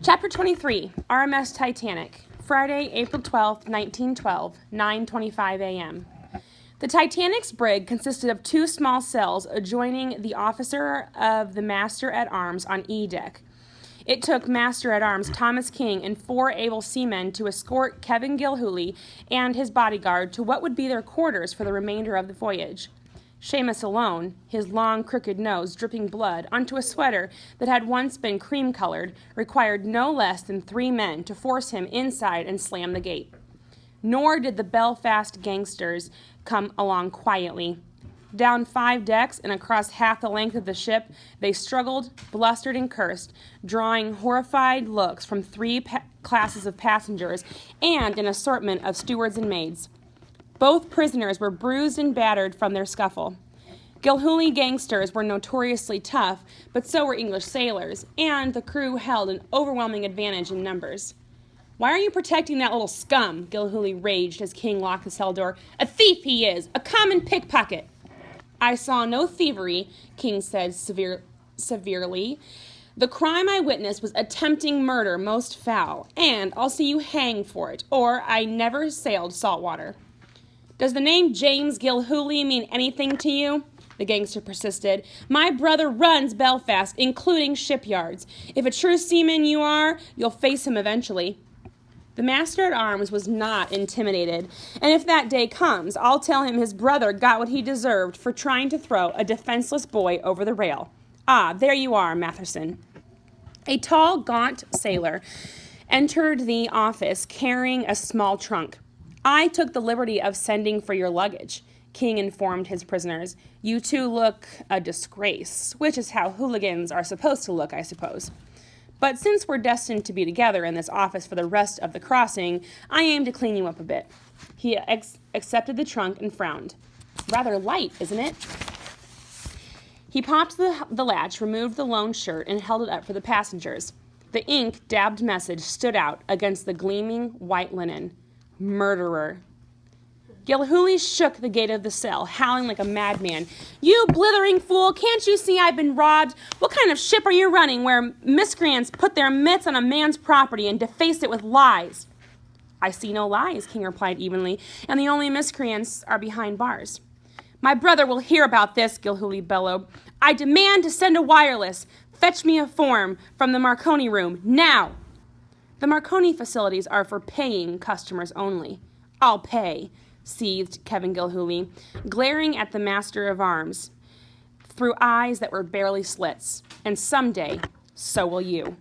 Chapter 23, RMS Titanic, Friday, April 12, 1912, 9:25 a.m. The Titanic's brig consisted of two small cells adjoining the officer of the master-at-arms on E deck. It took Master-at-Arms Thomas King and 4 able seamen to escort Kevin Gilhooly and his bodyguard to what would be their quarters for the remainder of the voyage. Seamus alone, his long, crooked nose dripping blood onto a sweater that had once been cream-colored, required no less than 3 men to force him inside and slam the gate. Nor did the Belfast gangsters come along quietly. Down 5 decks and across half the length of the ship, they struggled, blustered, and cursed, drawing horrified looks from 3 classes of passengers and an assortment of stewards and maids. Both prisoners were bruised and battered from their scuffle. Gilhooly gangsters were notoriously tough, but so were English sailors, and the crew held an overwhelming advantage in numbers. "Why are you protecting that little scum?" Gilhooly raged as King locked the cell door. "A thief he is! A common pickpocket!" "I saw no thievery," King said severely. "The crime I witnessed was attempting murder most foul, and I'll see you hanged for it, or I never sailed salt water." "Does the name James Gilhooly mean anything to you?" the gangster persisted. "My brother runs Belfast, including shipyards. If a true seaman you are, you'll face him eventually." The master-at-arms was not intimidated, and if that day comes, I'll tell him his brother got what he deserved for trying to throw a defenseless boy over the rail. "Ah, there you are, Matherson." A tall, gaunt sailor entered the office carrying a small trunk. "I took the liberty of sending for your luggage," King informed his prisoners. "You two look a disgrace," which is how hooligans are supposed to look, I suppose. "But since we're destined to be together in this office for the rest of the crossing, I aim to clean you up a bit." He accepted the trunk and frowned. "Rather light, isn't it?" He popped the latch, removed the lone shirt, and held it up for the passengers. The ink-dabbed message stood out against the gleaming white linen. "Murderer." Gilhooly shook the gate of the cell, howling like a madman. "You blithering fool! Can't you see I've been robbed? What kind of ship are you running where miscreants put their mitts on a man's property and deface it with lies?" "I see no lies," King replied evenly, "and the only miscreants are behind bars." "My brother will hear about this," Gilhooly bellowed. "I demand to send a wireless. Fetch me a form from the Marconi room, now." "The Marconi facilities are for paying customers only." "I'll pay," seethed Kevin Gilhooly, glaring at the master-of-arms through eyes that were barely slits. "And someday, so will you."